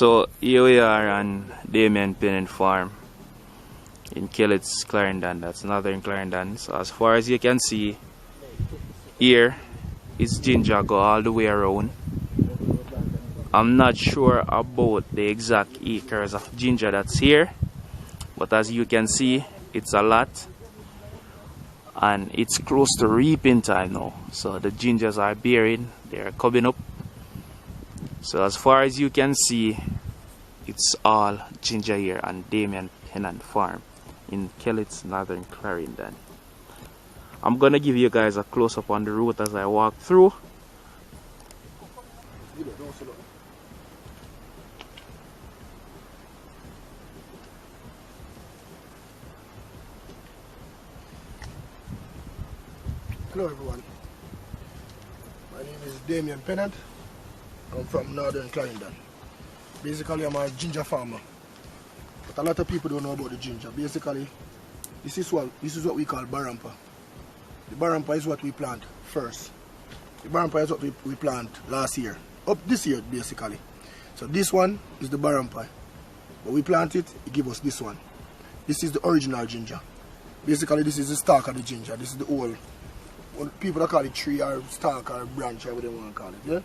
So here we are on Damion Pennant farm in Clarendon. That's Northern Clarendon. So as far as you can see, here is ginger go all the way around. I'm not sure about the exact acres of ginger that's here, but as you can see, it's a lot, and it's close to reaping time now. So the gingers are bearing, they're coming up. So as far as you can see, it's all ginger here on Damion Pennant farm in Northern Clarendon. I'm gonna give you guys a close-up on the route as I walk through. Hello everyone, my name is Damion Pennant. I'm from Northern Clarendon. Basically I'm a ginger farmer, but a lot of people don't know about the ginger. Basically this is what we call barampa. The barampa is what we plant first. The barampa is what we plant last year, up this year basically. So this one is the barampa, but we plant it give us this one. This is the original ginger. Basically this is the stalk of the ginger. This is the old. People that call it tree or stalk or branch, whatever they want to call it. Yeah?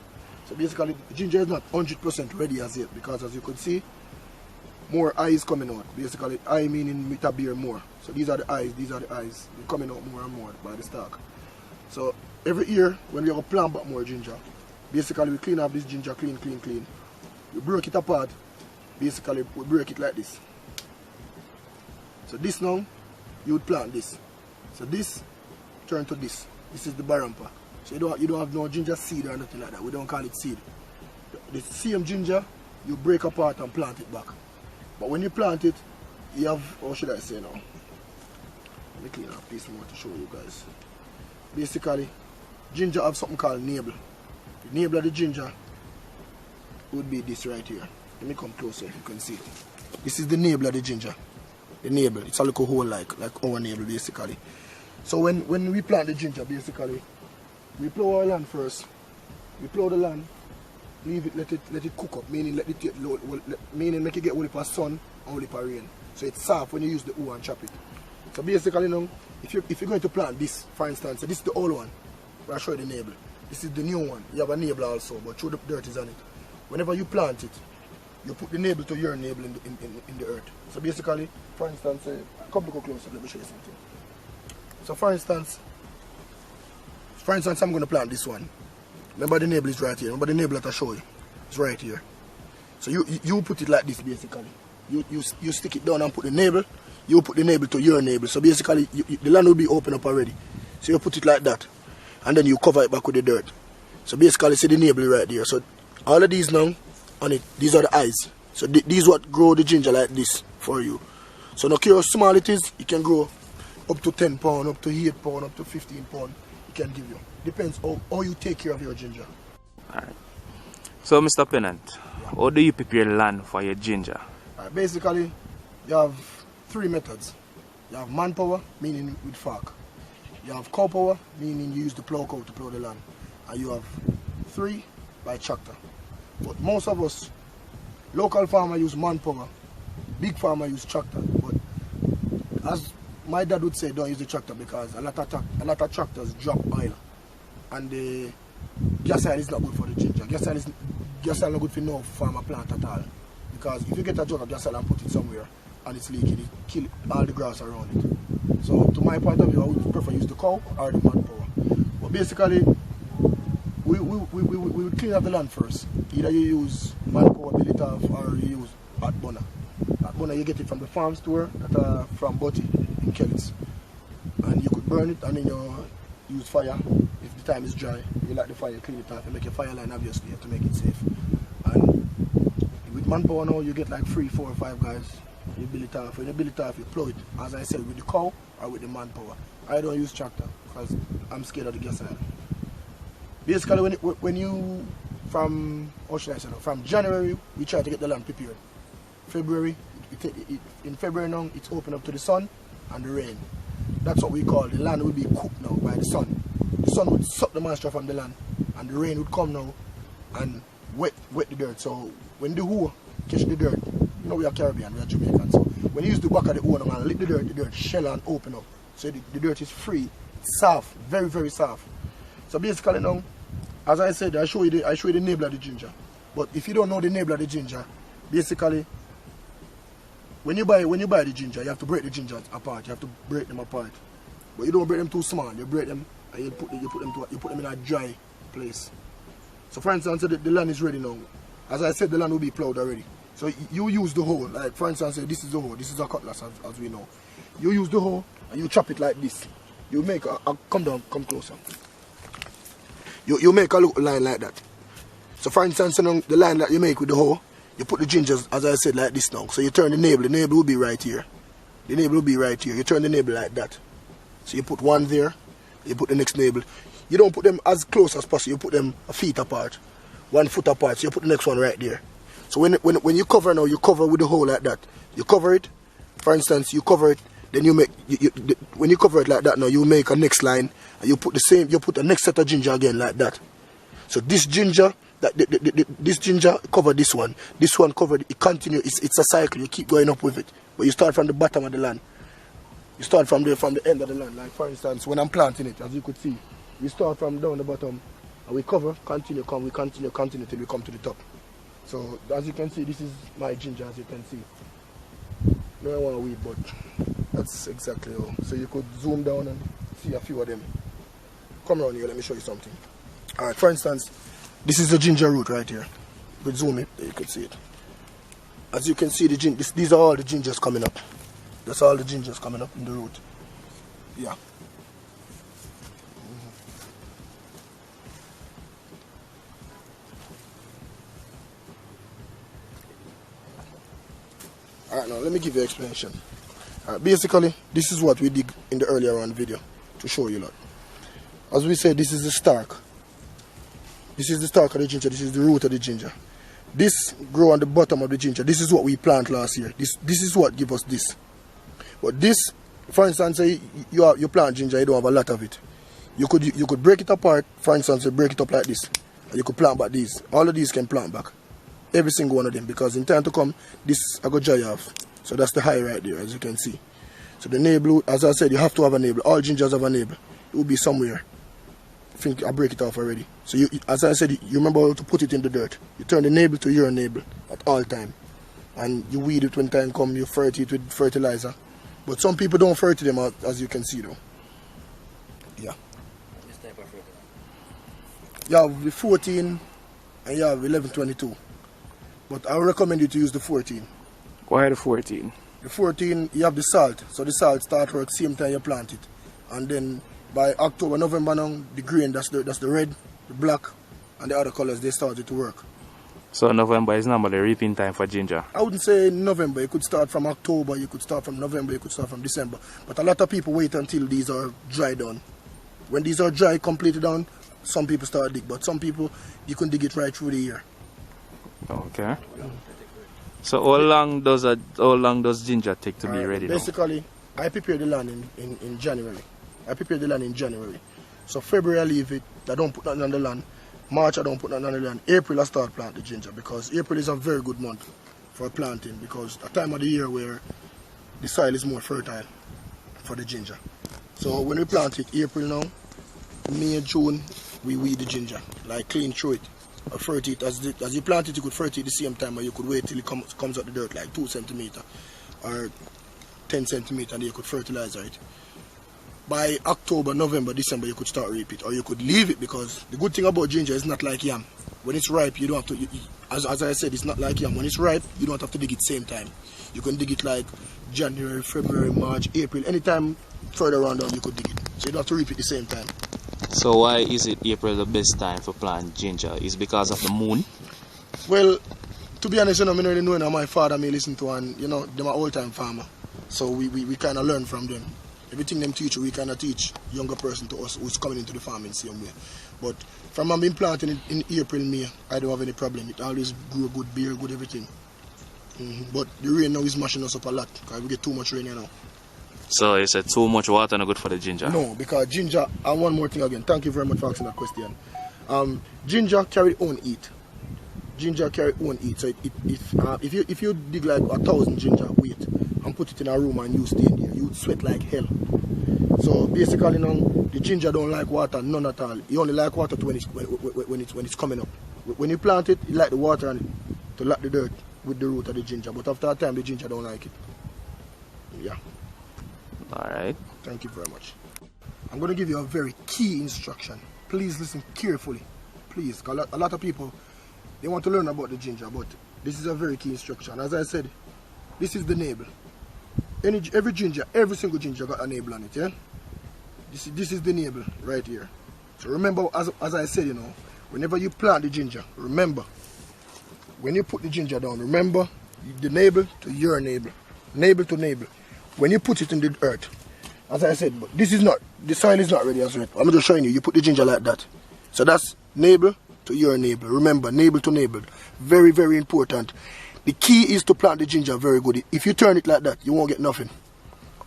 So basically the ginger is not 100% ready as yet, because as you could see, more eyes coming out. Basically eye meaning it bear more. So these are the eyes, they're coming out more and more by the stalk. So every year when we have a plant back more ginger, basically we clean up this ginger, clean. We break it apart. Basically we break it like this. So this now, you would plant this. So this turn to this. This is the barampa. So you don't have no ginger seed or nothing like that. We don't call it seed. The same ginger you break apart and plant it back. But when you plant it, you have, how should I say now? Let me clean up this more to show you guys. Basically, ginger have something called navel. The navel of the ginger would be this right here. Let me come closer if you can see it. This is the navel of the ginger. The navel. It's a little hole like our navel basically. So when we plant the ginger, basically, we plow our land first. We plow the land, leave it, let it cook up, meaning meaning make it get only for sun and only for rain. So it's soft when you use the hoe and chop it. So basically now, if you're going to plant this, for instance, so this is the old one, I'll show you the navel. This is the new one. You have a navel also, but through the dirt is on it. Whenever you plant it, you put the navel to your navel in the earth. So basically, for instance, come look closer, let me show you something. So for instance, I'm going to plant this one. Remember the navel is right here. Remember the navel that I show you. It's right here. So you put it like this basically. You stick it down and put the navel. You put the navel to your navel. So basically the land will be open up already. So you put it like that. And then you cover it back with the dirt. So basically see the navel right there. So all of these now on it, these are the eyes. So these what grow the ginger like this for you. So no care how small it is, it can grow up to 10 pounds, up to 8 pounds, up to 15 pounds, it can give you. Depends how you take care of your ginger. Alright. So Mr. Pennant, how do you prepare land for your ginger? Basically, you have 3 methods. You have manpower, meaning with fork. You have cow power, meaning you use the plow cow to plow the land. And you have 3 by tractor. But most of us, local farmer use manpower, big farmer use tractor. But as my dad would say, don't use the tractor because a lot of tractors drop oil, and the gas oil is not good for the ginger. Gas oil is not good for no farmer plant at all, because if you get a jug of gas oil and put it somewhere and it's leaking, it kill all the grass around it. So to my point of view, I would prefer use the cow or the manpower. But basically, we would clean up the land first. Either you use manpower, build it off, or you use hot burner. Hot burner you get it from the farm store that are from Butty in Kellis. And you could burn it and then you use fire. If the time is dry, you light the fire, clean it off, and make a fire line obviously to make it safe. And with manpower now you get like 3, 4, or 5 guys. You build it off. When you build it off, you plow it, as I said, with the cow or with the manpower. I don't use tractor because I'm scared of the gas oil. Basically when you from January we try to get the land prepared. February, in February now it's open up to the sun and the rain. That's what we call the land will be cooked now by the sun. The sun would suck the moisture from the land and the rain would come now and wet the dirt. So when the hoe catch the dirt. You know we are Caribbean, we are Jamaican. So when you use the back of the owner and lick the dirt shell and open up. So the dirt is free, it's soft, very, very soft. So basically now, as I said, I show you the nibble of the ginger. But if you don't know the nibble of the ginger, basically, when you buy the ginger, you have to break the ginger apart. You have to break them apart. But you don't break them too small. You break them and you put them in a dry place. So for instance, the land is ready now. As I said, the land will be plowed already. So you use the hoe. Like for instance, this is the hoe. This is a cutlass, as we know. You use the hoe and you chop it like this. You make come down, come closer. You make a little line like that. So for instance, the line that you make with the hoe, you put the gingers, as I said, like this now. So you turn the navel will be right here. The navel will be right here. You turn the navel like that. So you put one there, you put the next navel. You don't put them as close as possible, you put them a feet apart, 1 foot apart, so you put the next one right there. So when you cover now, you cover with the hole like that. You cover it, for instance, you cover it, then you make, when you cover it like that now, you make a next line, and you put the next set of ginger again like that. So this ginger, this ginger cover this one covered, it continue, it's a cycle, you keep going up with it. But you start from the bottom of the land. You start from the end of the land. Like for instance, when I'm planting it, as you could see, we start from down the bottom and we cover, continue till we come to the top. So as you can see, this is my ginger, as you can see. No, I want to weed, but that's exactly how. So you could zoom down and see a few of them. Come around here, let me show you something. Alright, for instance, this is the ginger root right here. You could zoom it, you could see it. As you can see, these are all the gingers coming up. That's all the gingers coming up in the root. Yeah. Alright, now let me give you an explanation. Basically, this is what we did in the earlier on video to show you lot. As we said, this is the stalk. This is the stalk of the ginger, this is the root of the ginger. This grow on the bottom of the ginger. This is what we planted last year. This is what give us this. But this, for instance, say you plant ginger, you don't have a lot of it. You could break it apart, for instance, you break it up like this. And you could plant back these. All of these can plant back. Every single one of them, because in time to come, this I go dry off. So that's the high right there, as you can see. So the navel, as I said, you have to have a navel. All gingers have a navel. It will be somewhere. I think I break it off already. So as I said, you remember how to put it in the dirt. You turn the navel to your navel at all time. And you weed it when time comes, you fertilate it with fertilizer. But some people don't fertilate them, as you can see though. Yeah. Which type of fertilizer? You have the 14 and you have 1122. But I would recommend you to use the 14. Why the 14? The 14, you have the salt. So the salt start work same time you plant it. And then by October, November now, the green, that's the red, the black, and the other colors, they started to work. So November is normally reaping time for ginger? I wouldn't say November. You could start from October, you could start from November, you could start from December. But a lot of people wait until these are dry down. When these are dry, completely down, some people start dig. But some people, you can dig it right through the year. Okay. So how long does ginger take to be ready now? Basically, I prepare the land in January. I prepare the land in January. So February I leave it, I don't put nothing on the land. March I don't put nothing on the land. April I start planting the ginger, because April is a very good month for planting, because a time of the year where the soil is more fertile for the ginger. So when we plant it, April now, May, June, we weed the ginger, like clean through it. Or fertilate it. As you plant it, you could fertilate the same time, or you could wait till it comes out the dirt, like 2 centimeters or 10 centimeters, and you could fertilize it. By October, November, December, you could start reap it, or you could leave it, because the good thing about ginger is not like yam. When it's ripe, you don't have to, as I said, it's not like yam. When it's ripe, you don't have to dig it same time. You can dig it like January, February, March, April, anytime further on down you could dig it. So you don't have to reap it the same time. So why is it April the best time for plant ginger? Is it because of the moon? Well, to be honest, I don't really know my father may listen to, and they're my old-time farmer. So we kind of learn from them. Everything them teach, we kind of teach younger person to us who's coming into the farming same way. But from being planted in April, May, I don't have any problem. It always grew good, beer, good everything. But the rain now is mashing us up a lot, because we get too much rain here now. So you said too much water not good for the ginger? No, because ginger, and one more thing again, thank you very much for asking that question. Ginger carry its own heat. Ginger carry own heat. So if you dig like 1,000 ginger weight and put it in a room and you stay in there, you would sweat like hell. So basically, the ginger don't like water, none at all. You only like water when it's coming up. When you plant it, you like the water and to lock the dirt with the root of the ginger. But after a time, the ginger don't like it. Yeah. All right. Thank you very much. I'm going to give you a very key instruction. Please listen carefully. Please, because a lot of people, they want to learn about the ginger, but this is a very key instruction. As I said, this is the navel. Every ginger, every single ginger got a navel on it, yeah? This is the navel right here. So remember, as I said, whenever you plant the ginger, remember, when you put the ginger down, remember the navel to your navel, navel to navel. When you put it in the earth, as I said, but the soil is not ready as yet. I'm just showing you, you put the ginger like that. So that's navel to your navel. Remember, navel to navel. Very, very important. The key is to plant the ginger very good. If you turn it like that, you won't get nothing.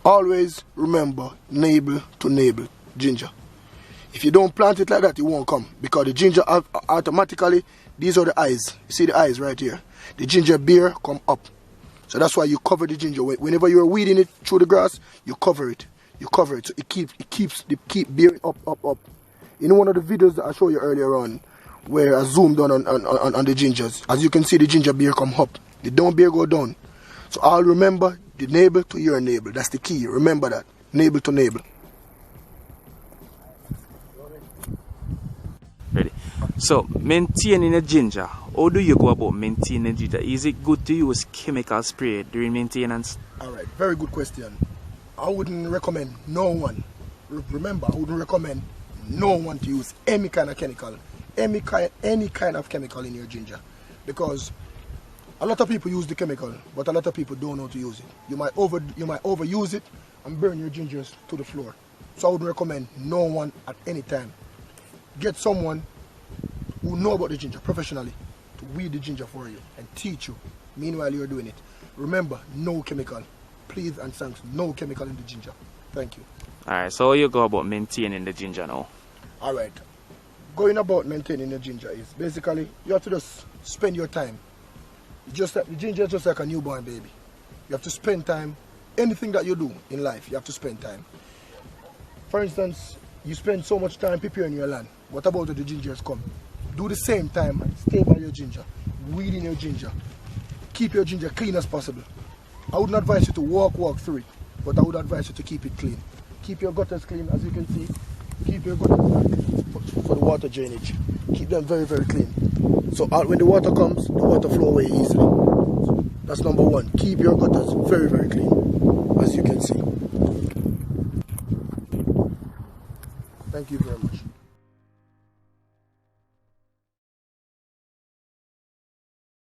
Always remember navel to navel ginger. If you don't plant it like that, it won't come. Because the ginger automatically, these are the eyes. You see the eyes right here? The ginger beer come up. So that's why you cover the ginger. Whenever you're weeding it through the grass, you cover it. You cover it. So it keeps bearing up. You know one of the videos that I showed you earlier on, where I zoomed on the gingers. As you can see, the ginger beer come up. The down beer go down. So I'll remember the navel to your navel. That's the key. Remember that. Navel to navel. Ready. So maintaining a ginger. How do you go about maintaining ginger? Is it good to use chemical spray during maintenance? Alright, very good question. I wouldn't recommend no one. Remember, I wouldn't recommend no one to use any kind of chemical. Any kind of chemical in your ginger. Because a lot of people use the chemical, but a lot of people don't know how to use it. You might overuse it and burn your gingers to the floor. So I wouldn't recommend no one at any time. Get someone who know about the ginger professionally to weed the ginger for you and teach you meanwhile you're doing it. Remember, no chemical. Please and thanks, no chemical in the ginger. Thank you. Alright, so how you go about maintaining the ginger now? Alright, going about maintaining the ginger is basically you have to just spend your time. The ginger is just like a newborn baby. You have to spend time. Anything that you do in life, you have to spend time. For instance, you spend so much time preparing your land. What about when the gingers come? Do the same time and stay by your ginger, weeding your ginger. Keep your ginger clean as possible. I wouldn't advise you to walk through it, but I would advise you to keep it clean. Keep your gutters clean, as you can see. Keep your gutters clean for the water drainage. Keep them very, very clean. So when the water comes, the water flow away easily. So that's number one. Keep your gutters very, very clean, as you can see. Thank you very much.